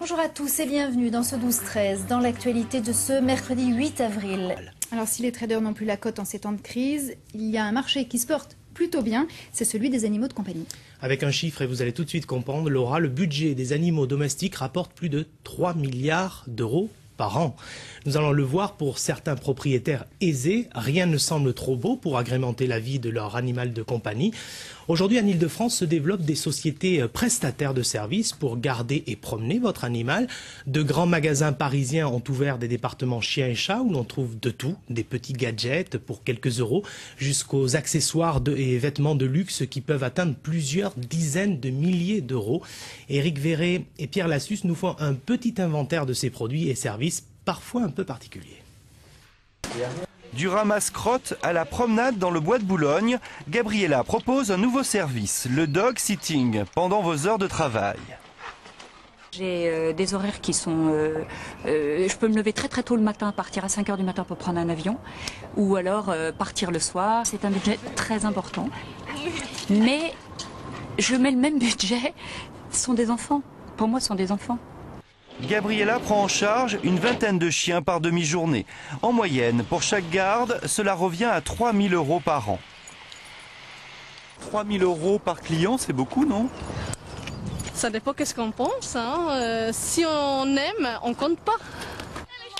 Bonjour à tous et bienvenue dans ce 12-13, dans l'actualité de ce mercredi 8 avril. Alors si les traders n'ont plus la cote en ces temps de crise, il y a un marché qui se porte plutôt bien, c'est celui des animaux de compagnie. Avec un chiffre, et vous allez tout de suite comprendre, Laura, le budget des animaux domestiques rapporte plus de 3 milliards d'euros par an. Nous allons le voir, pour certains propriétaires aisés, rien ne semble trop beau pour agrémenter la vie de leur animal de compagnie. Aujourd'hui, en Ile-de-France se développent des sociétés prestataires de services pour garder et promener votre animal. De grands magasins parisiens ont ouvert des départements chiens et chats où l'on trouve de tout, des petits gadgets pour quelques euros, jusqu'aux accessoires et vêtements de luxe qui peuvent atteindre plusieurs dizaines de milliers d'euros. Éric Verret et Pierre Lassus nous font un petit inventaire de ces produits et services parfois un peu particuliers. Du ramasse-crotte à la promenade dans le bois de Boulogne, Gabriella propose un nouveau service, le dog sitting, pendant vos heures de travail. J'ai des horaires qui sont... je peux me lever très tôt le matin, partir à 5 h du matin pour prendre un avion, ou alors partir le soir. C'est un budget très important. Mais je mets le même budget, ce sont des enfants. Pour moi, ce sont des enfants. Gabriella prend en charge une vingtaine de chiens par demi-journée. En moyenne, pour chaque garde, cela revient à 3 000 € par an. 3 000 € par client, c'est beaucoup, non? Ça dépend qu'est-ce qu'on pense. Si on aime, on compte pas.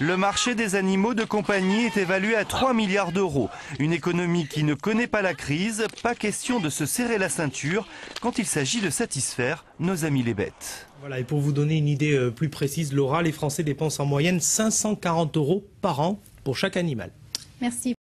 Le marché des animaux de compagnie est évalué à 3 milliards d'euros. Une économie qui ne connaît pas la crise, pas question de se serrer la ceinture quand il s'agit de satisfaire nos amis les bêtes. Voilà, et pour vous donner une idée plus précise, Laura, les Français dépensent en moyenne 540 € par an pour chaque animal. Merci.